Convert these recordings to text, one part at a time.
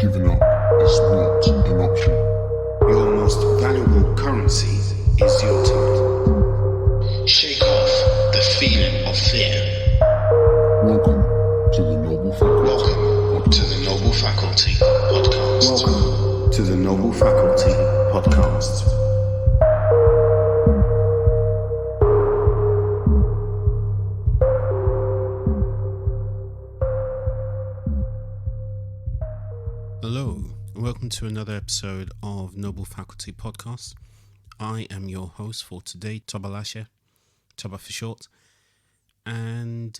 Giving up is not an option. Your most valuable currency is your time. Shake off the feeling of fear. Welcome to the Noble Faculty. Welcome to the Noble Faculty Podcast. Welcome to the Noble Faculty Podcast. Hello, welcome to another episode of Noble Faculty Podcast. I am your host for today, Tobalashe, Toba for short, and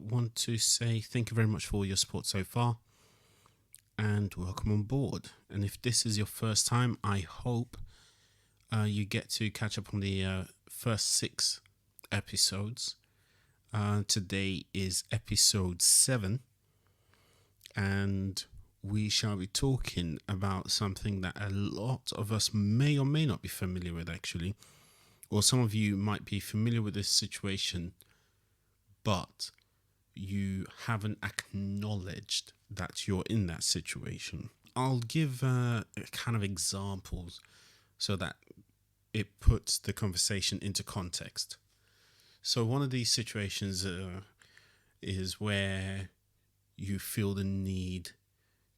want to say thank you very much for all your support so far, and welcome on board. And if this is your first time, I hope you get to catch up on the first 6 episodes. Today is episode 7, and we shall be talking about something that a lot of us may or may not be familiar with, actually. Or some of you might be familiar with this situation, but you haven't acknowledged that you're in that situation. I'll give kind of examples so that it puts the conversation into context. So one of these situations is where you feel the need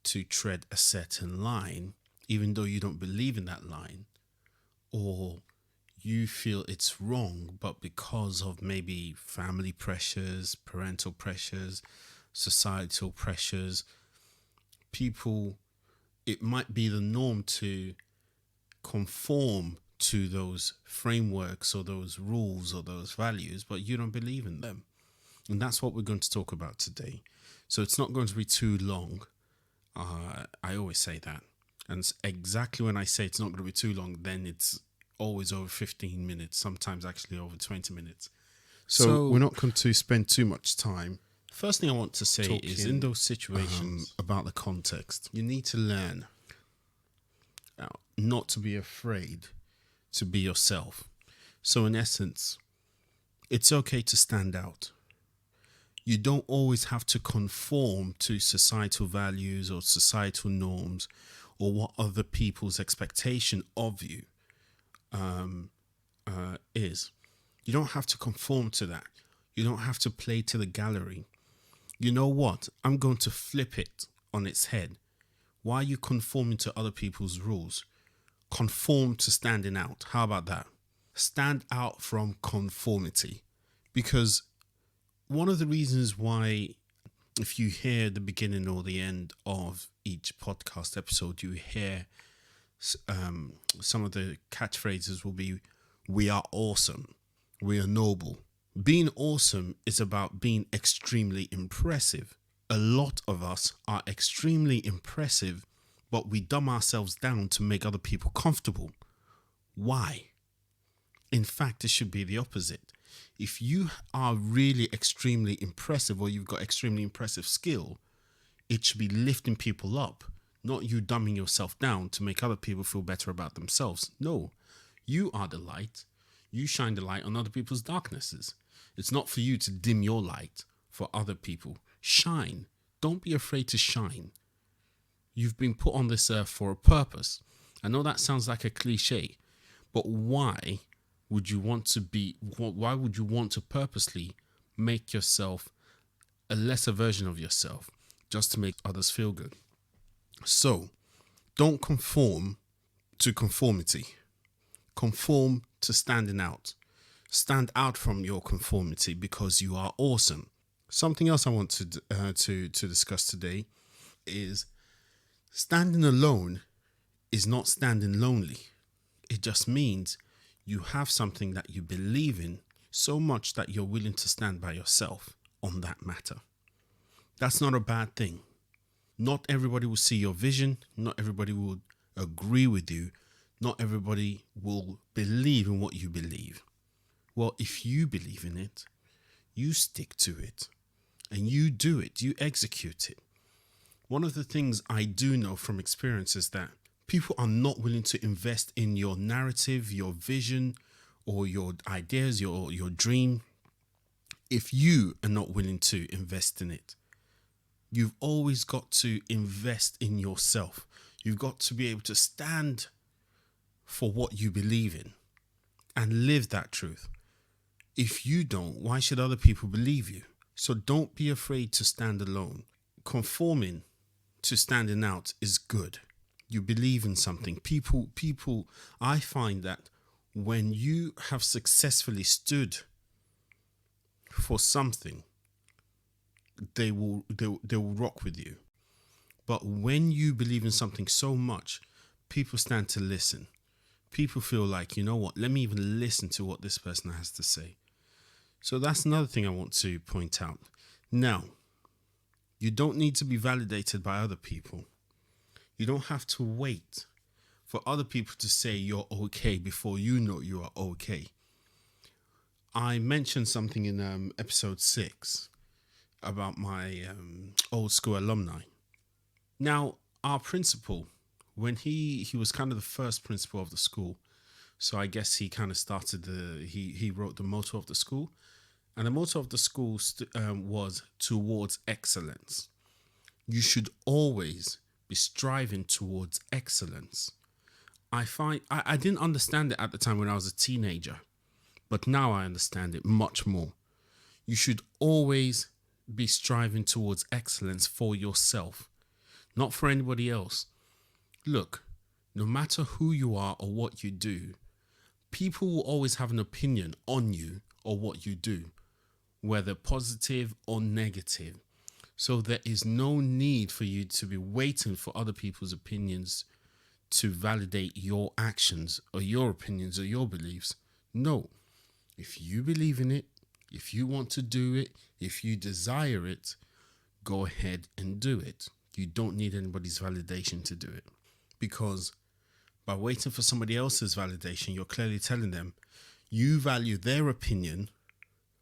to tread a certain line, even though you don't believe in that line, or you feel it's wrong, but because of maybe family pressures, parental pressures, societal pressures, it might be the norm to conform to those frameworks or those rules or those values, but you don't believe in them. And that's what we're going to talk about today. So it's not going to be too long. I always say that, and exactly when I say it's not going to be too long, then it's always over 15 minutes, sometimes actually over 20 minutes. So we're not going to spend too much time. First thing I want to say is, in those situations, about the context, you need to learn not to be afraid to be yourself. So in essence, it's okay to stand out. You don't always have to conform to societal values or societal norms or what other people's expectation of you is. You don't have to conform to that. You don't have to play to the gallery. You know what? I'm going to flip it on its head. Why are you conforming to other people's rules? Conform to standing out. How about that? Stand out from conformity. Because one of the reasons why, if you hear the beginning or the end of each podcast episode, you hear some of the catchphrases will be, we are awesome, we are noble. Being awesome is about being extremely impressive. A lot of us are extremely impressive, but we dumb ourselves down to make other people comfortable. Why? In fact, it should be the opposite. If you are really extremely impressive, or you've got extremely impressive skill, it should be lifting people up, not you dumbing yourself down to make other people feel better about themselves. No, you are the light. You shine the light on other people's darknesses. It's not for you to dim your light for other people. Shine. Don't be afraid to shine. You've been put on this earth for a purpose. I know that sounds like a cliche, but why would you want to purposely make yourself a lesser version of yourself just to make others feel good? So don't conform to conformity. Conform to standing out. Stand out from your conformity because you are awesome. Something else I want to discuss today is standing alone is not standing lonely. It just means you have something that you believe in so much that you're willing to stand by yourself on that matter. That's not a bad thing. Not everybody will see your vision. Not everybody will agree with you. Not everybody will believe in what you believe. Well, if you believe in it, you stick to it and you do it. You execute it. One of the things I do know from experience is that people are not willing to invest in your narrative, your vision, or your ideas, your dream, if you are not willing to invest in it. You've always got to invest in yourself. You've got to be able to stand for what you believe in and live that truth. If you don't, why should other people believe you? So don't be afraid to stand alone. Conforming to standing out is good. You believe in something. People, I find that when you have successfully stood for something, they will rock with you. But when you believe in something so much, people stand to listen. People feel like, you know what, let me even listen to what this person has to say. So that's another thing I want to point out. Now, you don't need to be validated by other people. You don't have to wait for other people to say you're okay before you know you are okay. I mentioned something in episode 6 about my old school alumni. Now, our principal, when he was kind of the first principal of the school, so I guess he kind of started he wrote the motto of the school, and the motto of the school was towards excellence. You should always be striving towards excellence. I didn't understand it at the time when I was a teenager, but now I understand it much more. You should always be striving towards excellence for yourself, not for anybody else. Look, no matter who you are or what you do, people will always have an opinion on you or what you do, whether positive or negative. So there is no need for you to be waiting for other people's opinions to validate your actions or your opinions or your beliefs. No. If you believe in it, if you want to do it, if you desire it, go ahead and do it. You don't need anybody's validation to do it. Because by waiting for somebody else's validation, you're clearly telling them you value their opinion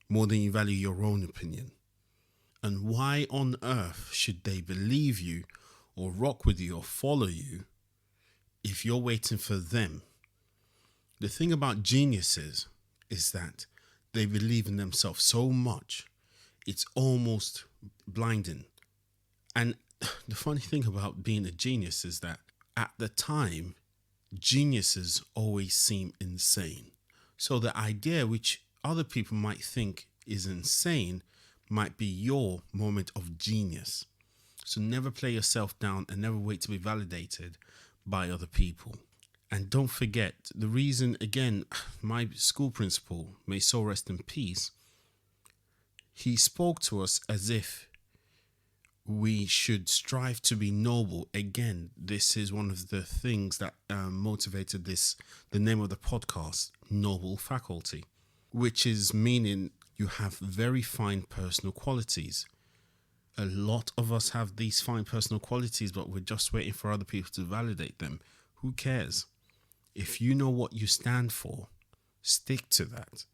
more than you value your own opinion. And why on earth should they believe you or rock with you or follow you if you're waiting for them? The thing about geniuses is that they believe in themselves so much, it's almost blinding. And the funny thing about being a genius is that at the time, geniuses always seem insane. So the idea which other people might think is insane might be your moment of genius. So never play yourself down and never wait to be validated by other people. And don't forget, the reason, again, my school principal, may soul rest in peace, he spoke to us as if we should strive to be noble. Again, this is one of the things that motivated the name of the podcast, Noble Faculty, which is meaning you have very fine personal qualities. A lot of us have these fine personal qualities, but we're just waiting for other people to validate them. Who cares? If you know what you stand for, stick to that.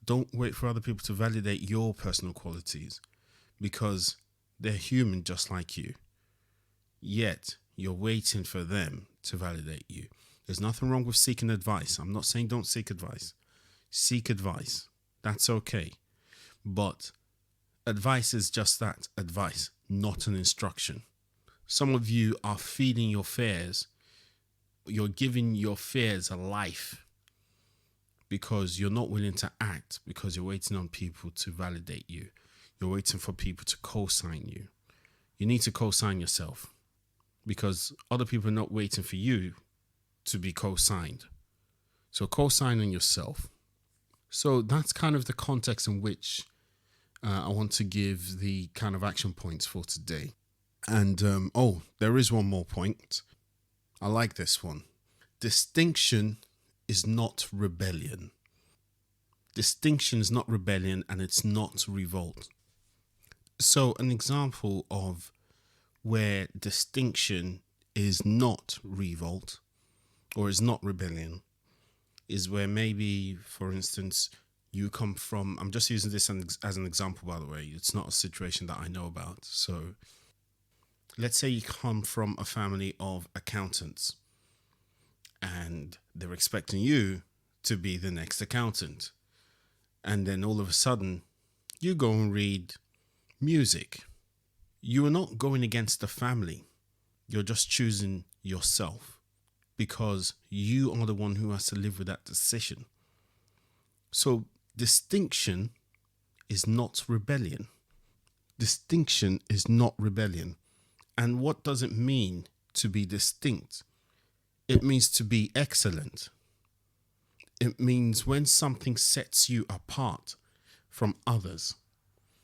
Don't wait for other people to validate your personal qualities, because they're human just like you. Yet, you're waiting for them to validate you. There's nothing wrong with seeking advice. I'm not saying don't seek advice. Seek advice. That's okay. But advice is just that, advice, not an instruction. Some of you are feeding your fears. You're giving your fears a life because you're not willing to act, because you're waiting on people to validate you. You're waiting for people to co-sign you. You need to co-sign yourself, because other people are not waiting for you to be co-signed. So co-sign on yourself. So that's kind of the context in which I want to give the kind of action points for today. And, there is one more point. I like this one. Distinction is not rebellion. Distinction is not rebellion, and it's not revolt. So an example of where distinction is not revolt or is not rebellion is where maybe, for instance, you come from, I'm just using this as an example, by the way. It's not a situation that I know about. So let's say you come from a family of accountants and they're expecting you to be the next accountant. And then all of a sudden you go and read music You are not going against the family. You're just choosing yourself because you are the one who has to live with that decision. So distinction is not rebellion. Distinction is not rebellion. And what does it mean to be distinct? It means to be excellent. It means when something sets you apart from others.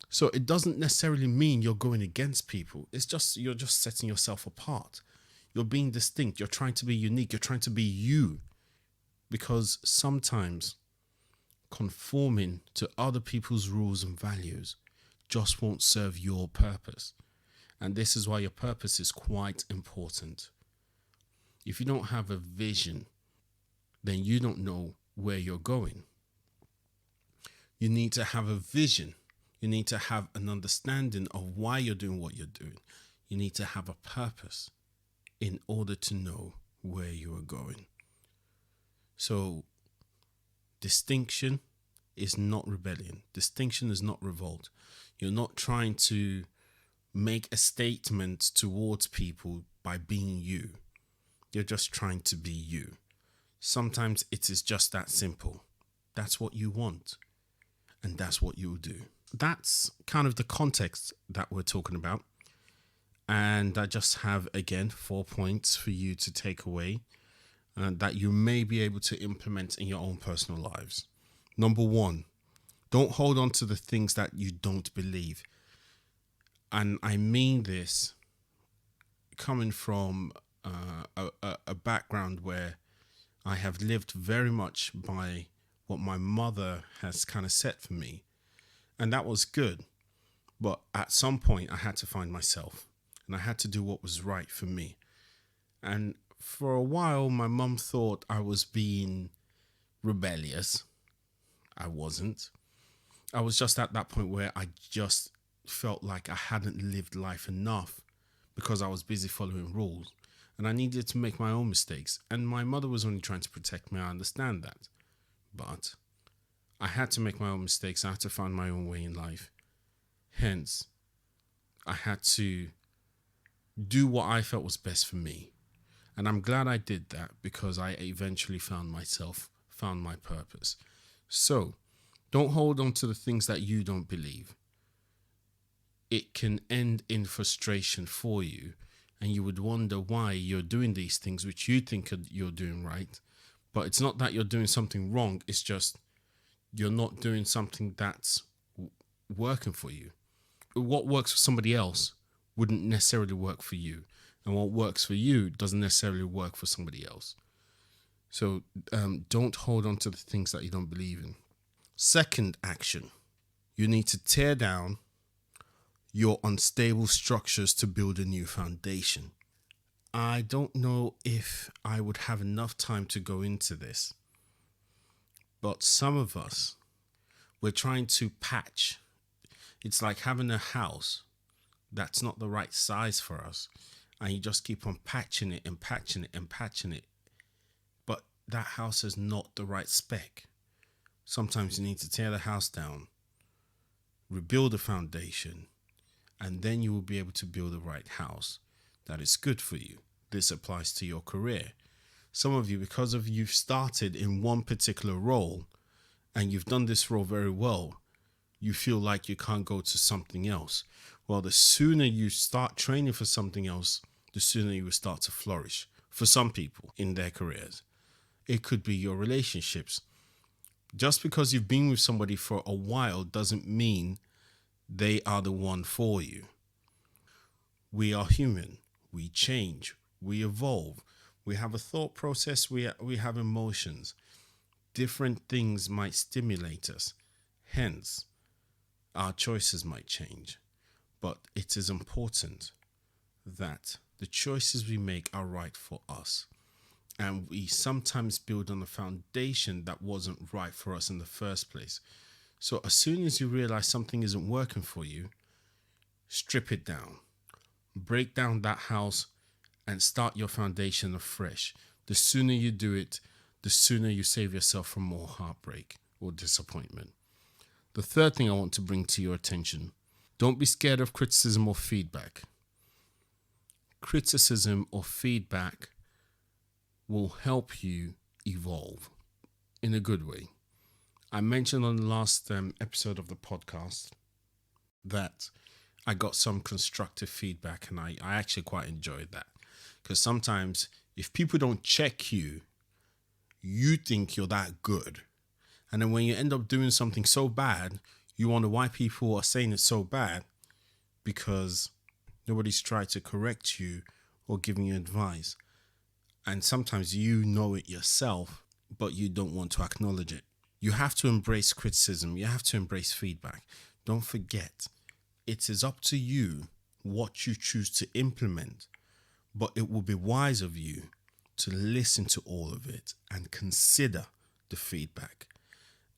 So it doesn't necessarily mean you're going against people. It's just you're just setting yourself apart. You're being distinct. You're trying to be unique. You're trying to be you. Because sometimes conforming to other people's rules and values just won't serve your purpose. And this is why your purpose is quite important. If you don't have a vision, then you don't know where you're going. You need to have a vision. You need to have an understanding of why you're doing what you're doing. You need to have a purpose in order to know where you are going. So, distinction is not rebellion. Distinction is not revolt. You're not trying to make a statement towards people by being you. You're just trying to be you. Sometimes it is just that simple. That's what you want. And that's what you'll do. That's kind of the context that we're talking about. And I just have, again, 4 points for you to take away that you may be able to implement in your own personal lives. Number 1, don't hold on to the things that you don't believe. And I mean this coming from a background where I have lived very much by what my mother has kind of set for me. And that was good. But at some point, I had to find myself. And I had to do what was right for me. And for a while, my mum thought I was being rebellious. I wasn't. I was just at that point where I just felt like I hadn't lived life enough because I was busy following rules. And I needed to make my own mistakes. And my mother was only trying to protect me. I understand that. But I had to make my own mistakes. I had to find my own way in life. Hence, I had to do what I felt was best for me. And I'm glad I did that because I eventually found myself, found my purpose. So, don't hold on to the things that you don't believe. It can end in frustration for you. And you would wonder why you're doing these things which you think you're doing right. But it's not that you're doing something wrong. It's just you're not doing something that's working for you. What works for somebody else wouldn't necessarily work for you. And what works for you doesn't necessarily work for somebody else. So don't hold on to the things that you don't believe in. Second action, you need to tear down your unstable structures to build a new foundation. I don't know if I would have enough time to go into this, but some of us, we're trying to patch. It's like having a house that's not the right size for us, and you just keep on patching it and patching it and patching it. But that house is not the right spec. Sometimes you need to tear the house down, rebuild the foundation, and then you will be able to build the right house that is good for you. This applies to your career. Some of you, because of you've started in one particular role and you've done this role very well, you feel like you can't go to something else. Well, the sooner you start training for something else, the sooner you will start to flourish for some people in their careers. It could be your relationships. Just because you've been with somebody for a while doesn't mean they are the one for you. We are human. We change. We evolve. We have a thought process. We have emotions. Different things might stimulate us. Hence, our choices might change. But it is important that the choices we make are right for us. And we sometimes build on a foundation that wasn't right for us in the first place. So as soon as you realize something isn't working for you, strip it down. Break down that house and start your foundation afresh. The sooner you do it, the sooner you save yourself from more heartbreak or disappointment. The third thing I want to bring to your attention Don't be scared of criticism or feedback. Criticism or feedback will help you evolve in a good way. I mentioned on the last episode of the podcast that I got some constructive feedback, and I actually quite enjoyed that, because sometimes if people don't check you, you think you're that good. And then when you end up doing something so bad, you wonder why people are saying it's so bad, because nobody's tried to correct you or giving you advice. And sometimes you know it yourself, but you don't want to acknowledge it. You have to embrace criticism. You have to embrace feedback. Don't forget, it is up to you what you choose to implement, but it will be wise of you to listen to all of it and consider the feedback.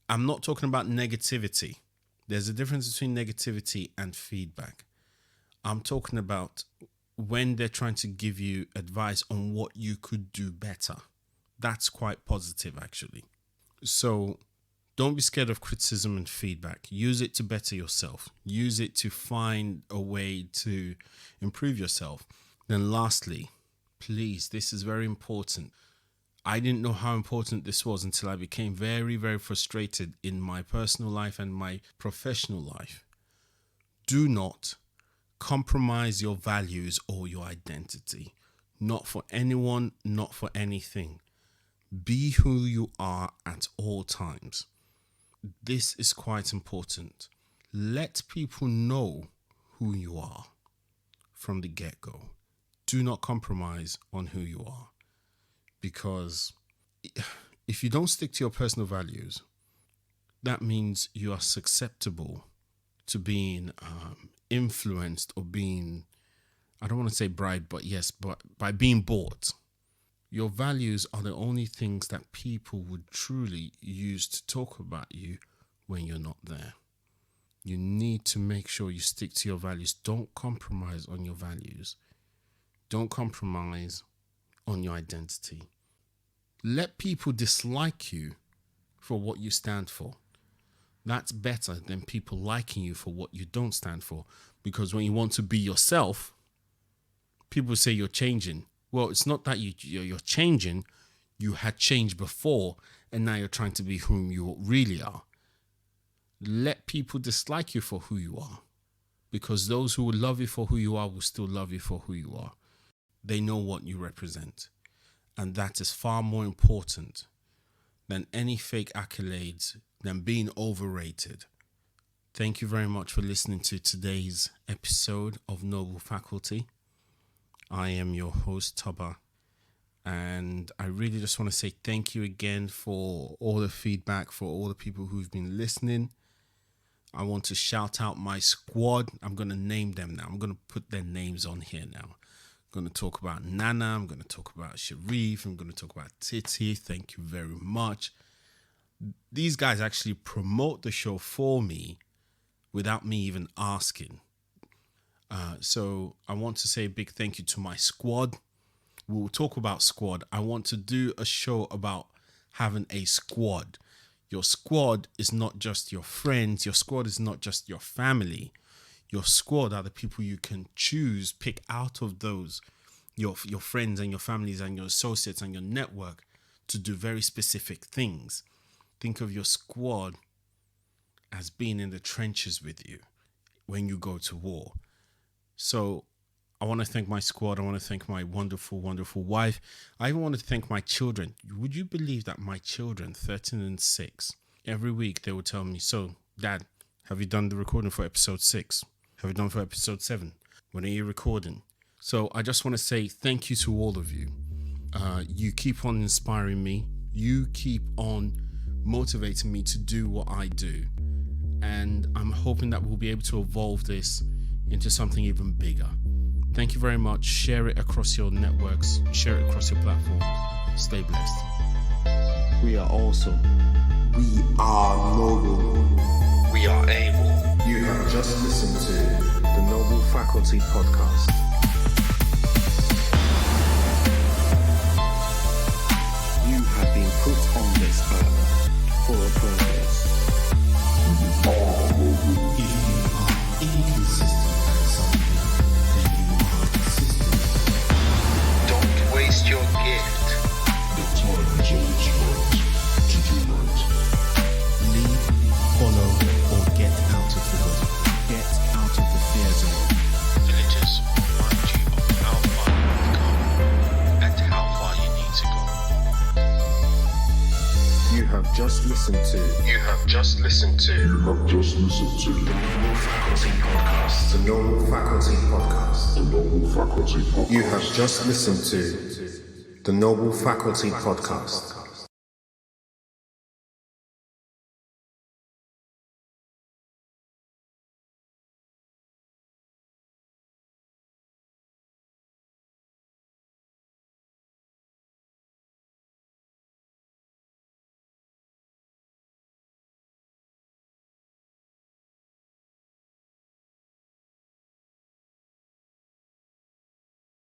I'm not talking about negativity. There's a difference between negativity and feedback. I'm talking about when they're trying to give you advice on what you could do better. That's quite positive, actually. So don't be scared of criticism and feedback. Use it to better yourself. Use it to find a way to improve yourself. Then lastly, please, this is very important. I didn't know how important this was until I became very, very frustrated in my personal life and my professional life. Do not compromise your values or your identity. Not for anyone, not for anything. Be who you are at all times. This is quite important. Let people know who you are from the get-go. Do not compromise on who you are, because if you don't stick to your personal values, that means you are susceptible to being influenced or being, I don't want to say bribed, but yes, but by being bought. Your values are the only things that people would truly use to talk about you when you're not there. You need to make sure you stick to your values. Don't compromise on your values. Don't compromise on your identity. Let people dislike you for what you stand for. That's better than people liking you for what you don't stand for. Because when you want to be yourself, people say you're changing. Well, it's not that you're changing. You had changed before, and now you're trying to be whom you really are. Let people dislike you for who you are, because those who will love you for who you are will still love you for who you are. They know what you represent, and that is far more important than any fake accolades, than being overrated. Thank you very much for listening to today's episode of Noble Faculty. I am your host, Toba, and I really just want to say thank you again for all the feedback, for all the people who've been listening. I want to shout out my squad. I'm going to name them now. I'm going to put their names on here now. I'm going to talk about Nana. I'm going to talk about Sharif. I'm going to talk about Titi. Thank you very much. These guys actually promote the show for me without me even asking. So I want to say a big thank you to my squad. We'll talk about squad. I want to do a show about having a squad. Your squad is not just your friends. Your squad is not just your family. Your squad are the people you can choose, pick out of those, your friends and your families and your associates and your network, to do very specific things. Think of your squad as being in the trenches with you when you go to war. So I want to thank my squad. I want to thank my wonderful, wonderful wife. I even want to thank my children. Would you believe that my children, 13 and 6, every week they would tell me, so, Dad, have you done the recording for episode 6? Have you done for episode 7? When are you recording? So I just want to say thank you to all of you. You keep on inspiring me. You keep on motivating me to do what I do. And I'm hoping that we'll be able to evolve this into something even bigger. Thank you very much. Share it across your networks. Share it across your platform. Stay blessed. We are awesome. We are noble. We are able. You have just listened to the Noble Faculty Podcast. You have been put on this earth for a purpose. If you are inconsistent, listened to. You have just listened to. You have just listened to The Noble Faculty Podcast. The Noble Faculty Podcast. the Noble Faculty Podcast. You have just listened to the Noble Faculty Podcast.